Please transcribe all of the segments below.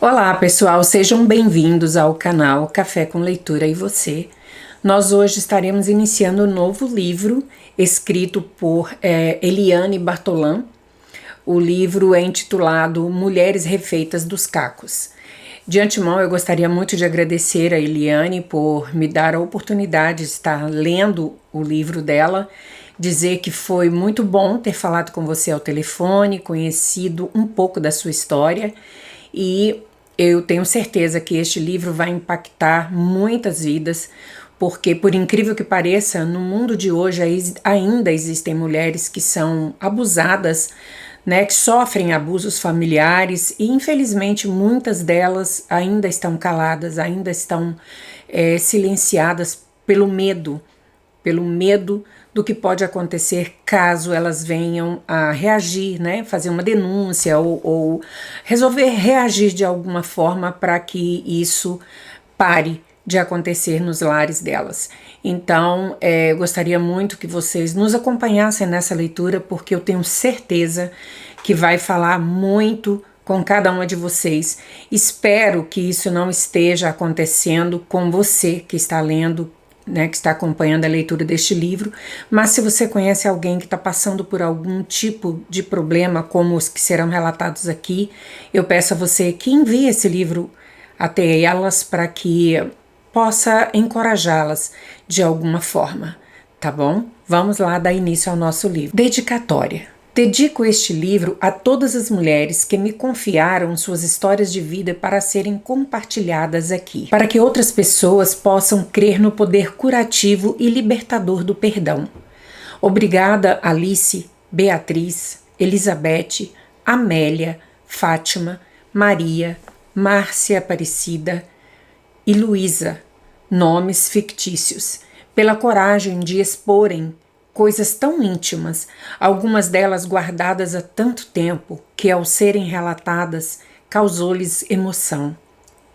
Olá, pessoal, sejam bem-vindos ao canal Café com Leitura e Você. Nós hoje estaremos iniciando um novo livro escrito por Eliane Bartolin. O livro é intitulado Mulheres Refeitas dos Cacos. De antemão, eu gostaria muito de agradecer a Eliane por me dar a oportunidade de estar lendo o livro dela, dizer que foi muito bom ter falado com você ao telefone, conhecido um pouco da sua história e eu tenho certeza que este livro vai impactar muitas vidas, porque, por incrível que pareça, no mundo de hoje ainda existem mulheres que são abusadas, né, que sofrem abusos familiares e, infelizmente, muitas delas ainda estão caladas, ainda estão silenciadas pelo medo do que pode acontecer caso elas venham a reagir, né? Fazer uma denúncia ou resolver reagir de alguma forma para que isso pare de acontecer nos lares delas. Então, eu gostaria muito que vocês nos acompanhassem nessa leitura, porque eu tenho certeza que vai falar muito com cada uma de vocês. Espero que isso não esteja acontecendo com você que está lendo, né, que está acompanhando a leitura deste livro, mas se você conhece alguém que está passando por algum tipo de problema, como os que serão relatados aqui, eu peço a você que envie esse livro até elas para que possa encorajá-las de alguma forma, tá bom? Vamos lá dar início ao nosso livro. Dedicatória. Dedico este livro a todas as mulheres que me confiaram suas histórias de vida para serem compartilhadas aqui, para que outras pessoas possam crer no poder curativo e libertador do perdão. Obrigada, Alice, Beatriz, Elizabeth, Amélia, Fátima, Maria, Márcia Aparecida e Luísa, nomes fictícios, pela coragem de exporem coisas tão íntimas, algumas delas guardadas há tanto tempo, que ao serem relatadas causou-lhes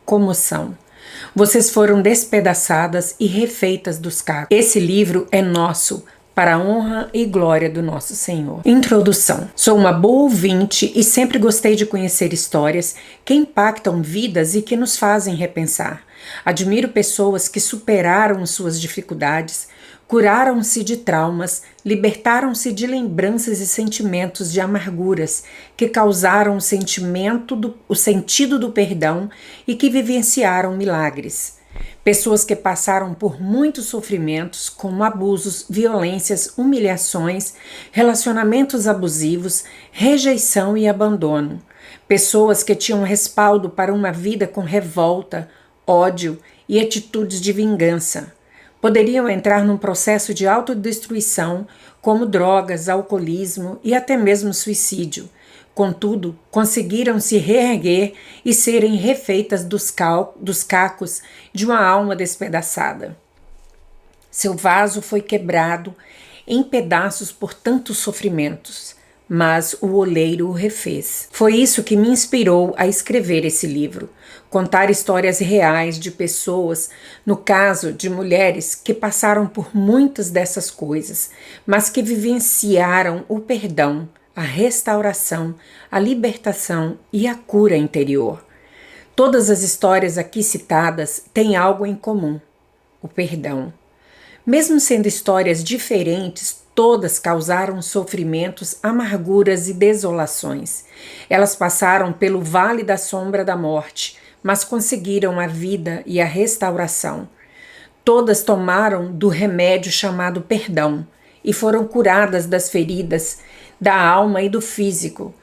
comoção. Vocês foram despedaçadas e refeitas dos cacos. Esse livro é nosso, para a honra e glória do nosso Senhor. Introdução. Sou uma boa ouvinte e sempre gostei de conhecer histórias que impactam vidas e que nos fazem repensar. Admiro pessoas que superaram suas dificuldades, curaram-se de traumas, libertaram-se de lembranças e sentimentos de amarguras que causaram o sentido do perdão e que vivenciaram milagres. Pessoas que passaram por muitos sofrimentos, como abusos, violências, humilhações, relacionamentos abusivos, rejeição e abandono. Pessoas que tinham respaldo para uma vida com revolta, ódio e atitudes de vingança. Poderiam entrar num processo de autodestruição, como drogas, alcoolismo e até mesmo suicídio. Contudo, conseguiram se reerguer e serem refeitas dos cacos de uma alma despedaçada. Seu vaso foi quebrado em pedaços por tantos sofrimentos, mas o oleiro o refez. Foi isso que me inspirou a escrever esse livro, contar histórias reais de pessoas, no caso de mulheres que passaram por muitas dessas coisas, mas que vivenciaram o perdão, a restauração, a libertação e a cura interior. Todas as histórias aqui citadas têm algo em comum: o perdão. Mesmo sendo histórias diferentes, todas causaram sofrimentos, amarguras e desolações. Elas passaram pelo vale da sombra da morte, mas conseguiram a vida e a restauração. Todas tomaram do remédio chamado perdão e foram curadas das feridas da alma e do físico,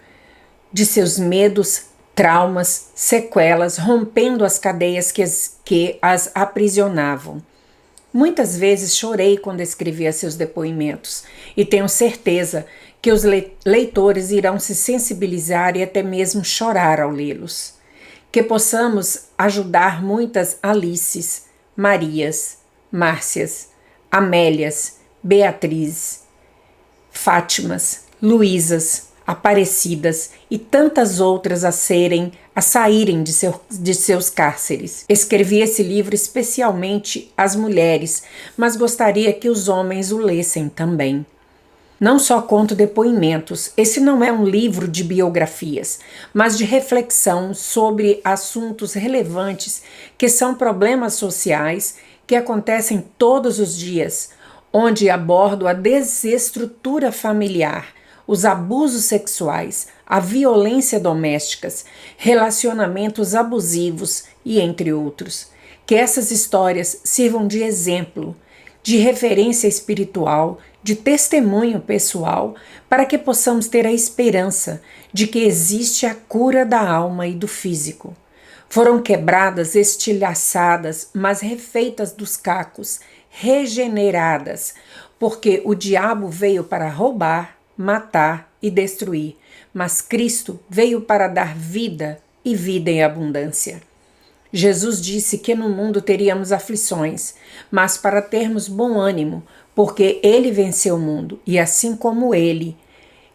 de seus medos, traumas, sequelas, rompendo as cadeias que as aprisionavam. Muitas vezes chorei quando escrevia seus depoimentos e tenho certeza que os leitores irão se sensibilizar e até mesmo chorar ao lê-los. Que possamos ajudar muitas Alices, Marias, Márcias, Amélias, Beatriz, Fátimas, Luísas, Aparecidas e tantas outras a saírem de seus cárceres. Escrevi esse livro especialmente às mulheres, mas gostaria que os homens o lessem também. Não só conto depoimentos, esse não é um livro de biografias, mas de reflexão sobre assuntos relevantes que são problemas sociais que acontecem todos os dias, onde abordo a desestrutura familiar, os abusos sexuais, a violência doméstica, relacionamentos abusivos e entre outros. Que essas histórias sirvam de exemplo, de referência espiritual, de testemunho pessoal, para que possamos ter a esperança de que existe a cura da alma e do físico. Foram quebradas, estilhaçadas, mas refeitas dos cacos, regeneradas, porque o diabo veio para roubar, matar e destruir, mas Cristo veio para dar vida e vida em abundância. Jesus disse que no mundo teríamos aflições, mas para termos bom ânimo, porque Ele venceu o mundo, e assim como Ele,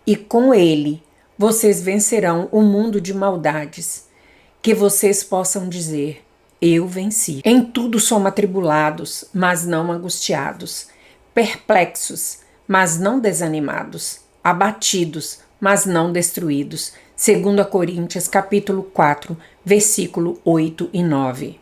e com Ele, vocês vencerão o mundo de maldades. Que vocês possam dizer, eu venci. Em tudo somos atribulados, mas não angustiados, perplexos, mas não desanimados, abatidos, mas não destruídos. 2 Coríntios capítulo 4, versículo 8 e 9.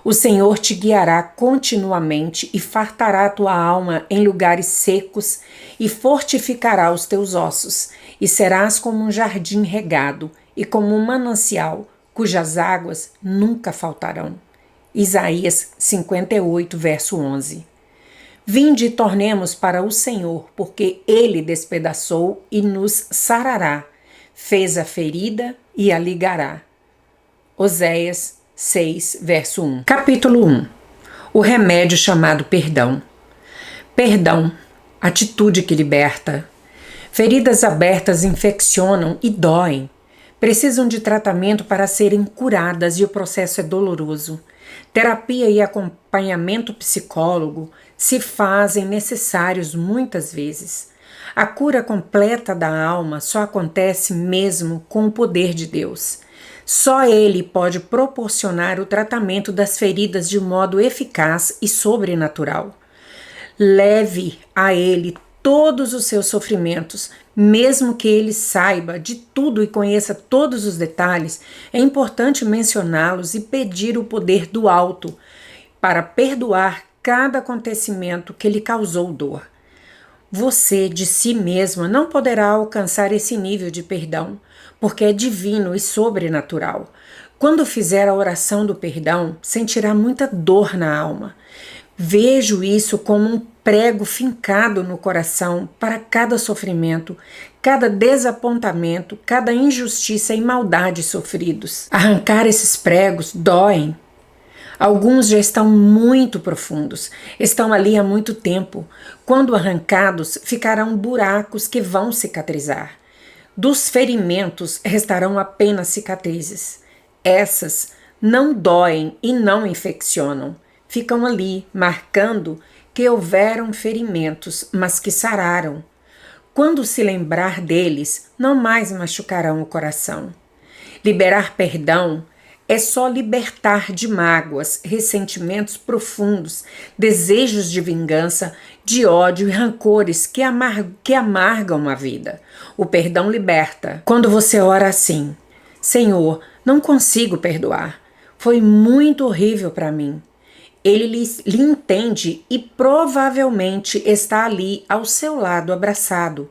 O Senhor te guiará continuamente e fartará a tua alma em lugares secos e fortificará os teus ossos, e serás como um jardim regado e como um manancial, cujas águas nunca faltarão. Isaías 58, verso 11. Vinde e tornemos para o Senhor, porque Ele despedaçou e nos sarará, fez a ferida e a ligará. Oséias 6, verso 1. Capítulo 1. O remédio chamado perdão. Perdão, atitude que liberta. Feridas abertas infeccionam e doem. Precisam de tratamento para serem curadas e o processo é doloroso. Terapia e acompanhamento psicólogo se fazem necessários muitas vezes. A cura completa da alma só acontece mesmo com o poder de Deus. Só Ele pode proporcionar o tratamento das feridas de modo eficaz e sobrenatural. Leve a Ele todos os seus sofrimentos, mesmo que Ele saiba de tudo e conheça todos os detalhes, é importante mencioná-los e pedir o poder do alto para perdoar cada acontecimento que lhe causou dor. Você, de si mesma, não poderá alcançar esse nível de perdão, porque é divino e sobrenatural. Quando fizer a oração do perdão, sentirá muita dor na alma. Vejo isso como um prego fincado no coração para cada sofrimento, cada desapontamento, cada injustiça e maldade sofridos. Arrancar esses pregos doem. Alguns já estão muito profundos, estão ali há muito tempo. Quando arrancados, ficarão buracos que vão cicatrizar. Dos ferimentos restarão apenas cicatrizes. Essas não doem e não infeccionam. Ficam ali, marcando que houveram ferimentos, mas que sararam. Quando se lembrar deles, não mais machucarão o coração. Liberar perdão é só libertar de mágoas, ressentimentos profundos, desejos de vingança, de ódio e rancores que amargam a vida. O perdão liberta. Quando você ora assim, Senhor, não consigo perdoar. Foi muito horrível para mim. Ele lhe entende e provavelmente está ali ao seu lado abraçado.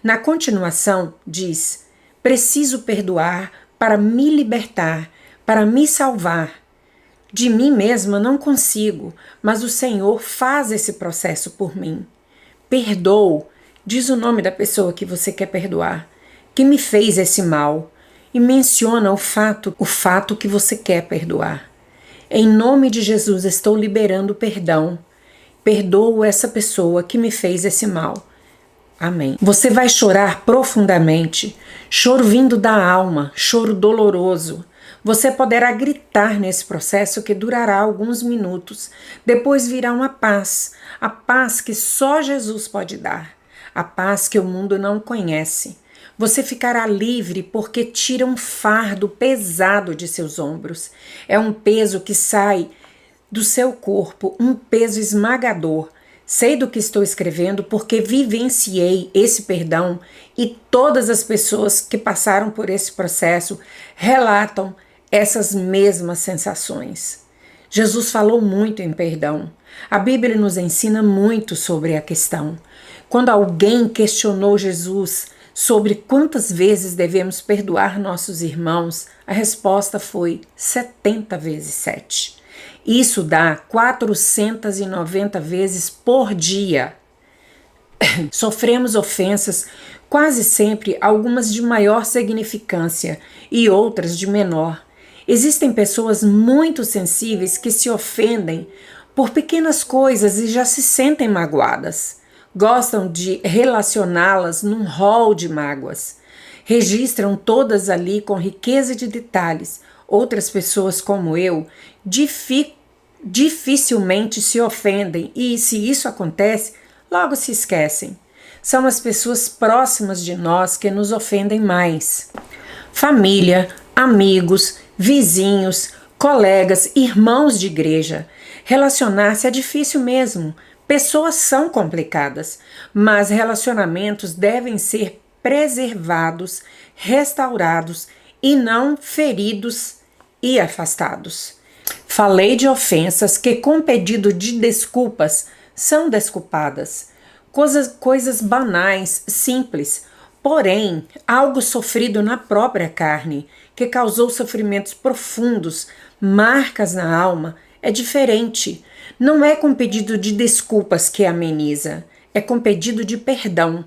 Na continuação, diz, preciso perdoar para me libertar, para me salvar. De mim mesma não consigo, mas o Senhor faz esse processo por mim. Perdoo, diz o nome da pessoa que você quer perdoar, que me fez esse mal, e menciona o fato que você quer perdoar. Em nome de Jesus estou liberando perdão. Perdoo essa pessoa que me fez esse mal. Amém. Você vai chorar profundamente, choro vindo da alma, choro doloroso. Você poderá gritar nesse processo que durará alguns minutos. Depois virá uma paz, a paz que só Jesus pode dar, a paz que o mundo não conhece. Você ficará livre porque tira um fardo pesado de seus ombros. É um peso que sai do seu corpo, um peso esmagador. Sei do que estou escrevendo porque vivenciei esse perdão e todas as pessoas que passaram por esse processo relatam essas mesmas sensações. Jesus falou muito em perdão. A Bíblia nos ensina muito sobre a questão. Quando alguém questionou Jesus sobre quantas vezes devemos perdoar nossos irmãos, a resposta foi 70 vezes 7. Isso dá 490 vezes por dia. Sofremos ofensas, quase sempre algumas de maior significância e outras de menor. Existem pessoas muito sensíveis que se ofendem por pequenas coisas e já se sentem magoadas. Gostam de relacioná-las num rol de mágoas. Registram todas ali com riqueza de detalhes. Outras pessoas, como eu, dificilmente se ofendem e, se isso acontece, logo se esquecem. São as pessoas próximas de nós que nos ofendem mais. Família, amigos, vizinhos, colegas, irmãos de igreja. Relacionar-se é difícil mesmo. Pessoas são complicadas, mas relacionamentos devem ser preservados, restaurados e não feridos e afastados. Falei de ofensas que, com pedido de desculpas, são desculpadas. Coisas banais, simples, porém, algo sofrido na própria carne, que causou sofrimentos profundos, marcas na alma, é diferente. Não é com pedido de desculpas que ameniza, é com pedido de perdão.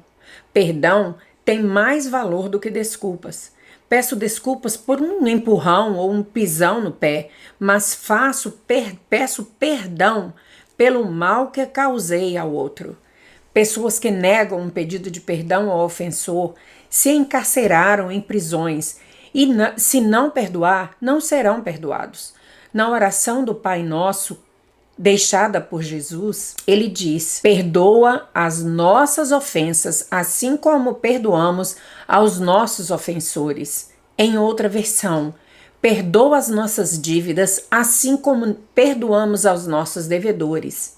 Perdão tem mais valor do que desculpas. Peço desculpas por um empurrão ou um pisão no pé, mas peço perdão pelo mal que causei ao outro. Pessoas que negam um pedido de perdão ao ofensor se encarceraram em prisões e, se não perdoar, não serão perdoados. Na oração do Pai Nosso, deixada por Jesus, ele diz: perdoa as nossas ofensas, assim como perdoamos aos nossos ofensores. Em outra versão, perdoa as nossas dívidas, assim como perdoamos aos nossos devedores.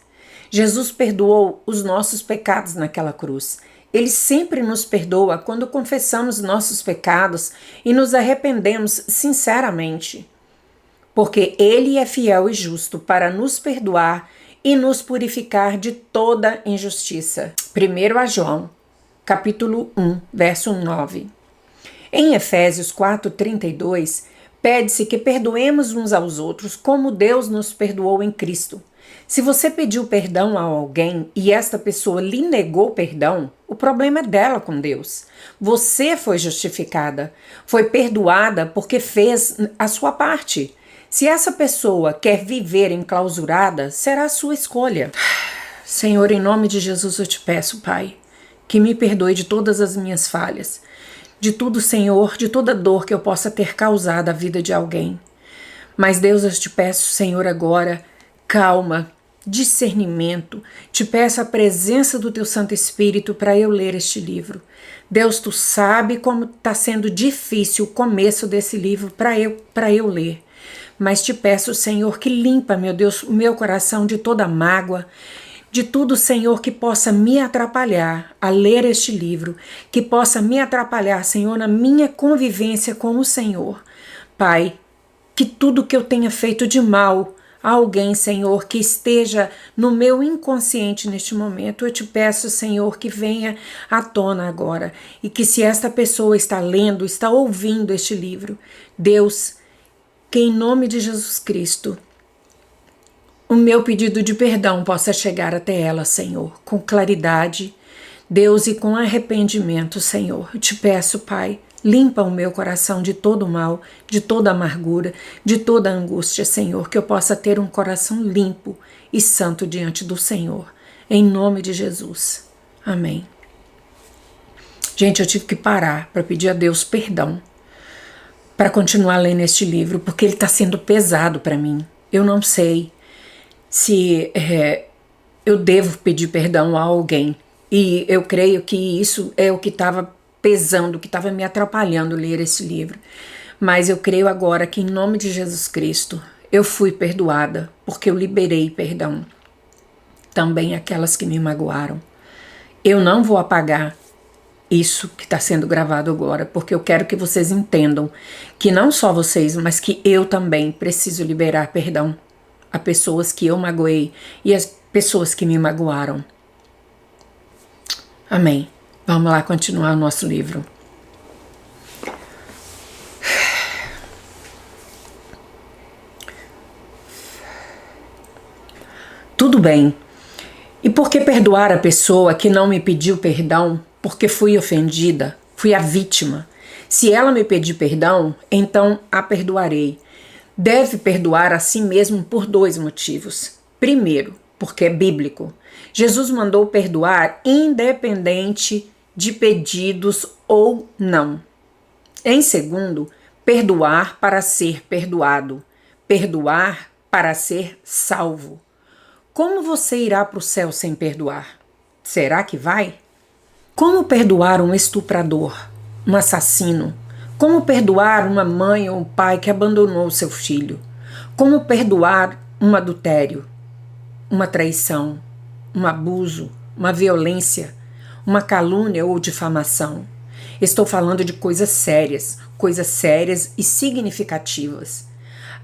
Jesus perdoou os nossos pecados naquela cruz. Ele sempre nos perdoa quando confessamos nossos pecados e nos arrependemos sinceramente, porque Ele é fiel e justo para nos perdoar e nos purificar de toda injustiça. 1 João, capítulo 1, verso 9. Em Efésios 4:32, pede-se que perdoemos uns aos outros como Deus nos perdoou em Cristo. Se você pediu perdão a alguém e esta pessoa lhe negou perdão, o problema é dela com Deus. Você foi justificada, foi perdoada porque fez a sua parte. Se essa pessoa quer viver enclausurada, será a sua escolha. Senhor, em nome de Jesus eu te peço, Pai, que me perdoe de todas as minhas falhas, de tudo, Senhor, de toda dor que eu possa ter causado à vida de alguém. Mas, Deus, eu te peço, Senhor, agora, calma, discernimento, te peço a presença do teu Santo Espírito para eu ler este livro. Deus, tu sabe como está sendo difícil o começo desse livro para eu ler. Mas te peço, Senhor, que limpa, meu Deus, o meu coração de toda mágoa, de tudo, Senhor, que possa me atrapalhar a ler este livro, que possa me atrapalhar, Senhor, na minha convivência com o Senhor. Pai, que tudo que eu tenha feito de mal a alguém, Senhor, que esteja no meu inconsciente neste momento, eu te peço, Senhor, que venha à tona agora e que, se esta pessoa está lendo, está ouvindo este livro, Deus, que em nome de Jesus Cristo, o meu pedido de perdão possa chegar até ela, Senhor, com claridade, Deus, e com arrependimento, Senhor. Eu te peço, Pai, limpa o meu coração de todo mal, de toda amargura, de toda angústia, Senhor, que eu possa ter um coração limpo e santo diante do Senhor. Em nome de Jesus. Amém. Gente, eu tive que parar para pedir a Deus perdão, para continuar lendo este livro, porque ele está sendo pesado para mim. Eu não sei se eu devo pedir perdão a alguém. E eu creio que isso é o que estava pesando, que estava me atrapalhando ler esse livro. Mas eu creio agora que, em nome de Jesus Cristo, eu fui perdoada, porque eu liberei perdão. também aquelas que me magoaram. Eu não vou apagar isso que está sendo gravado agora, porque eu quero que vocês entendam que não só vocês, mas que eu também preciso liberar perdão a pessoas que eu magoei e as pessoas que me magoaram. Amém. Vamos lá continuar o nosso livro. Tudo bem. E por que perdoar a pessoa que não me pediu perdão? Porque fui ofendida, fui a vítima. Se ela me pedir perdão, então a perdoarei. Deve perdoar a si mesmo por 2 motivos. Primeiro, porque é bíblico. Jesus mandou perdoar independente de pedidos ou não. Em segundo, perdoar para ser perdoado. Perdoar para ser salvo. Como você irá para o céu sem perdoar? Será que vai? Como perdoar um estuprador, um assassino? Como perdoar uma mãe ou um pai que abandonou seu filho? Como perdoar um adultério, uma traição, um abuso, uma violência, uma calúnia ou difamação? Estou falando de coisas sérias e significativas.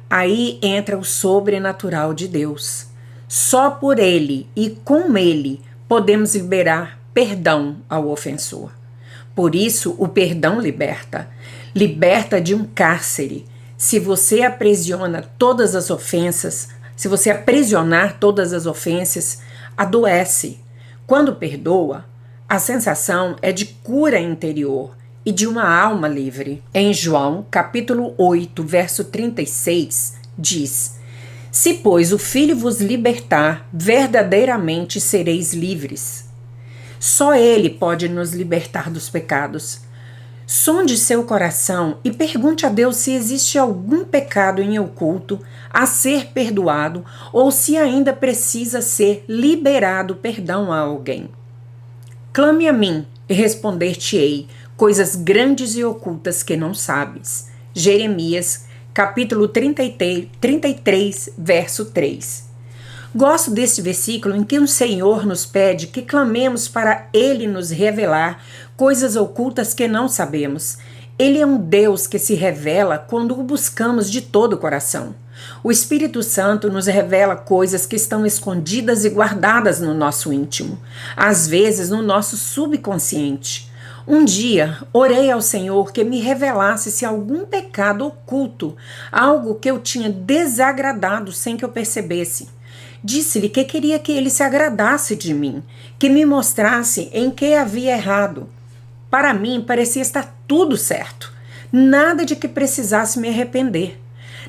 Aí entra o sobrenatural de Deus. Só por Ele e com Ele podemos liberar perdão ao ofensor. Por isso, o perdão liberta. Liberta de um cárcere. Se você aprisiona todas as ofensas, se você aprisionar todas as ofensas, adoece. Quando perdoa, a sensação é de cura interior e de uma alma livre. Em João, capítulo 8, verso 36, diz: Se, pois, o Filho vos libertar, verdadeiramente sereis livres. Só Ele pode nos libertar dos pecados. Sonde seu coração e pergunte a Deus se existe algum pecado em oculto a ser perdoado ou se ainda precisa ser liberado perdão a alguém. Clame a mim e responder-te-ei coisas grandes e ocultas que não sabes. Jeremias, capítulo 33, verso 3. Gosto deste versículo em que o Senhor nos pede que clamemos para Ele nos revelar coisas ocultas que não sabemos. Ele é um Deus que se revela quando o buscamos de todo o coração. O Espírito Santo nos revela coisas que estão escondidas e guardadas no nosso íntimo, às vezes no nosso subconsciente. Um dia, orei ao Senhor que me revelasse se algum pecado oculto, algo que eu tinha desagradado sem que eu percebesse. Disse-lhe que queria que ele se agradasse de mim, que me mostrasse em que havia errado. Para mim, parecia estar tudo certo, nada de que precisasse me arrepender.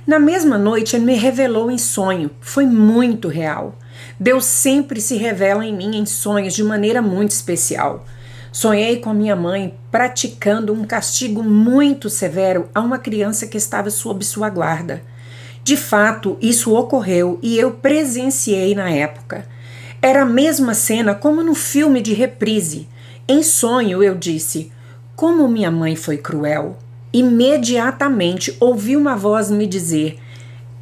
Na mesma noite, ele me revelou em sonho, foi muito real. Deus sempre se revela em mim em sonhos de maneira muito especial. Sonhei com a minha mãe praticando um castigo muito severo a uma criança que estava sob sua guarda. De fato, isso ocorreu e eu presenciei na época. Era a mesma cena como no filme de reprise. Em sonho eu disse: como minha mãe foi cruel. Imediatamente ouvi uma voz me dizer: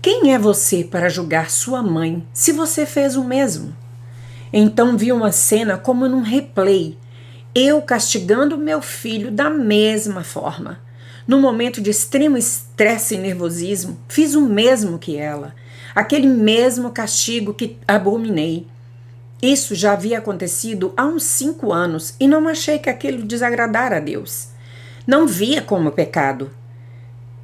quem é você para julgar sua mãe se você fez o mesmo? Então vi uma cena como num replay. Eu castigando meu filho da mesma forma. No momento de extremo estresse e nervosismo, fiz o mesmo que ela, aquele mesmo castigo que abominei. Isso já havia acontecido há uns 5 anos e não achei que aquilo desagradara a Deus. Não via como pecado.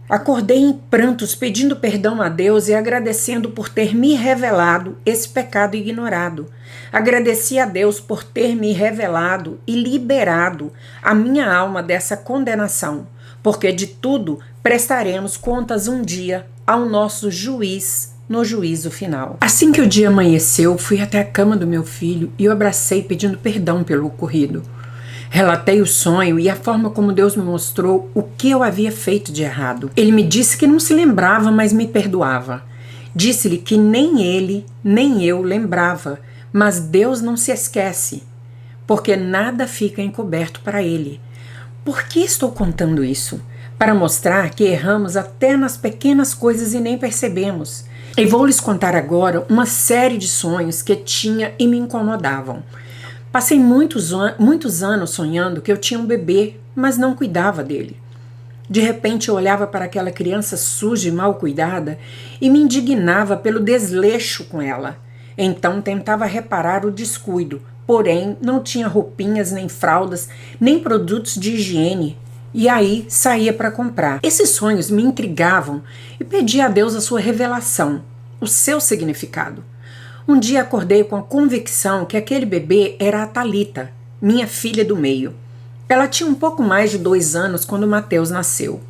Acordei em prantos pedindo perdão a Deus e agradecendo por ter me revelado esse pecado ignorado. Agradeci a Deus por ter me revelado e liberado a minha alma dessa condenação, porque de tudo prestaremos contas um dia ao nosso juiz no juízo final. Assim que o dia amanheceu, fui até a cama do meu filho e o abracei pedindo perdão pelo ocorrido. Relatei o sonho e a forma como Deus me mostrou o que eu havia feito de errado. Ele me disse que não se lembrava, mas me perdoava. Disse-lhe que nem ele, nem eu lembrava, mas Deus não se esquece, porque nada fica encoberto para ele. Por que estou contando isso? para mostrar que erramos até nas pequenas coisas e nem percebemos. E vou lhes contar agora uma série de sonhos que tinha e me incomodavam. Passei muitos anos sonhando que eu tinha um bebê, mas não cuidava dele. De repente eu olhava para aquela criança suja e mal cuidada e me indignava pelo desleixo com ela. Então tentava reparar o descuido, porém não tinha roupinhas, nem fraldas, nem produtos de higiene. E aí saía para comprar. Esses sonhos me intrigavam e pedia a Deus a sua revelação, o seu significado. Um dia acordei com a convicção que aquele bebê era a Thalita, minha filha do meio. Ela tinha um pouco mais de 2 anos quando Mateus nasceu.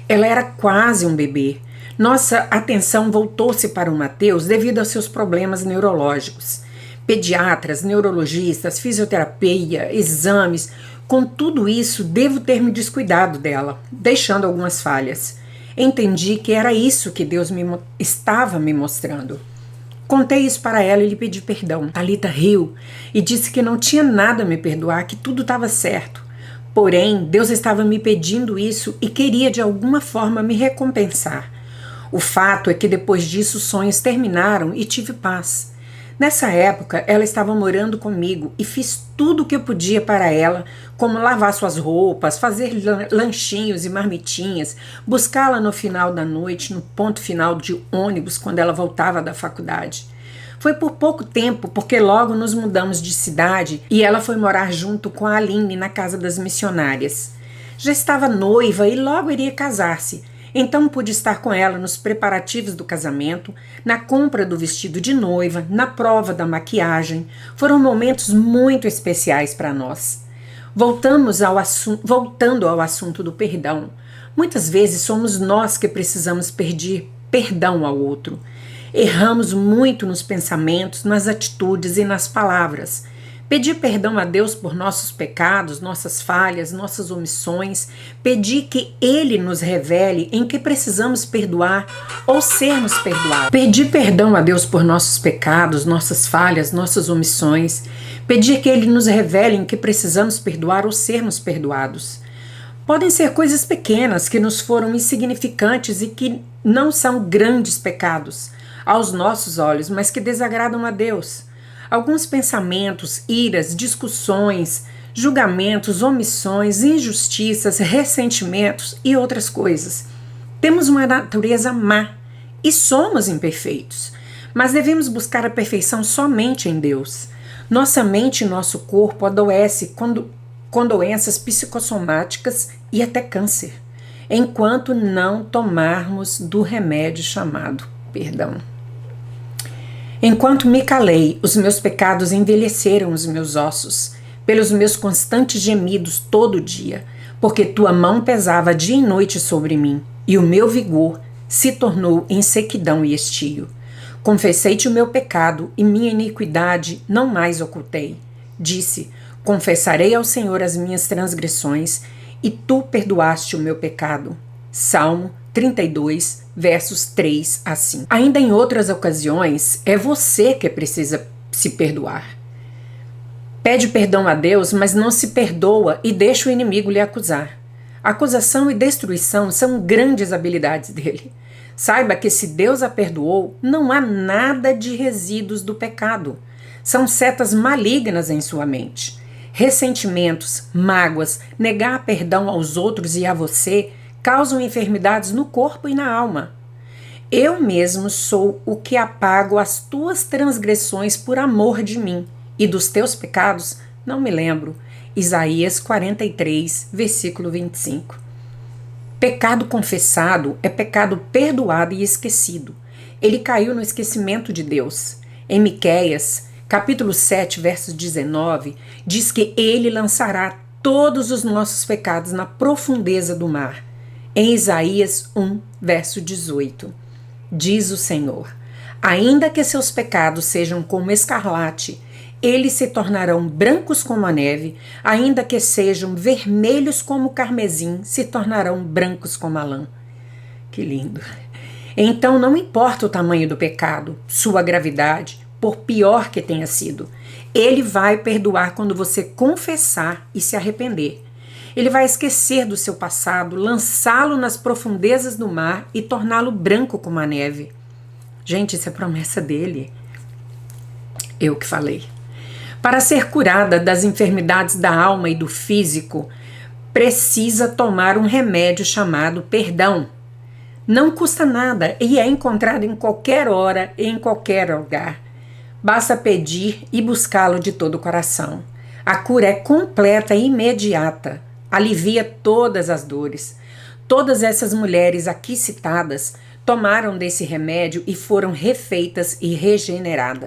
Ela era quase um bebê. Nossa atenção voltou-se para o Mateus devido aos seus problemas neurológicos. Pediatras, neurologistas, fisioterapia, exames. Com tudo isso, devo ter me descuidado dela, deixando algumas falhas. Entendi que era isso que Deus estava me mostrando. Contei isso para ela e lhe pedi perdão. Thalita riu e disse que não tinha nada a me perdoar, que tudo estava certo. Porém, Deus estava me pedindo isso e queria de alguma forma me recompensar. O fato é que depois disso os sonhos terminaram e tive paz. Nessa época, ela estava morando comigo e fiz tudo o que eu podia para ela, como lavar suas roupas, fazer lanchinhos e marmitinhas, buscá-la no final da noite, no ponto final de ônibus, quando ela voltava da faculdade. Foi por pouco tempo, porque logo nos mudamos de cidade e ela foi morar junto com a Aline na casa das missionárias. Já estava noiva e logo iria casar-se. Então pude estar com ela nos preparativos do casamento, na compra do vestido de noiva, na prova da maquiagem. Foram momentos muito especiais para nós. Voltando ao assunto do perdão. Muitas vezes somos nós que precisamos pedir perdão ao outro. Erramos muito nos pensamentos, nas atitudes e nas palavras. Pedir perdão a Deus por nossos pecados, nossas falhas, nossas omissões. Pedir que Ele nos revele em que precisamos perdoar ou sermos perdoados. Pedir perdão a Deus por nossos pecados, nossas falhas, nossas omissões. Pedir que Ele nos revele em que precisamos perdoar ou sermos perdoados. Podem ser coisas pequenas que nos foram insignificantes e que não são grandes pecados aos nossos olhos, mas que desagradam a Deus. Alguns pensamentos, iras, discussões, julgamentos, omissões, injustiças, ressentimentos e outras coisas. Temos uma natureza má e somos imperfeitos, mas devemos buscar a perfeição somente em Deus. Nossa mente e nosso corpo adoecem com doenças psicossomáticas e até câncer, enquanto não tomarmos do remédio chamado perdão. Enquanto me calei, os meus pecados envelheceram os meus ossos, pelos meus constantes gemidos todo dia, porque tua mão pesava dia e noite sobre mim, e o meu vigor se tornou em sequidão e estio. Confessei-te o meu pecado, e minha iniquidade não mais ocultei. Disse, confessarei ao Senhor as minhas transgressões, e tu perdoaste o meu pecado. Salmo 32, versos 3 a 5. Ainda em outras ocasiões, é você que precisa se perdoar. Pede perdão a Deus, mas não se perdoa e deixa o inimigo lhe acusar. Acusação e destruição são grandes habilidades dele. Saiba que se Deus a perdoou, não há nada de resíduos do pecado. São setas malignas em sua mente. Ressentimentos, mágoas, negar perdão aos outros e a você causam enfermidades no corpo e na alma. Eu mesmo sou o que apago as tuas transgressões por amor de mim, e dos teus pecados não me lembro. Isaías 43, versículo 25. Pecado confessado é pecado perdoado e esquecido. Ele caiu no esquecimento de Deus. Em Miqueias, capítulo 7, verso 19, diz que ele lançará todos os nossos pecados na profundeza do mar. Em Isaías 1, verso 18, diz o Senhor, ainda que seus pecados sejam como escarlate, eles se tornarão brancos como a neve, ainda que sejam vermelhos como o carmesim, se tornarão brancos como a lã. Que lindo! Então não importa o tamanho do pecado, sua gravidade, por pior que tenha sido, ele vai perdoar quando você confessar e se arrepender. Ele vai esquecer do seu passado, lançá-lo nas profundezas do mar e torná-lo branco como a neve. Gente, isso é promessa dele. Eu que falei. Para ser curada das enfermidades da alma e do físico, precisa tomar um remédio chamado perdão. Não custa nada e é encontrado em qualquer hora e em qualquer lugar. Basta pedir e buscá-lo de todo o coração. A cura é completa e imediata. Alivia todas as dores. Todas essas mulheres aqui citadas tomaram desse remédio e foram refeitas e regeneradas.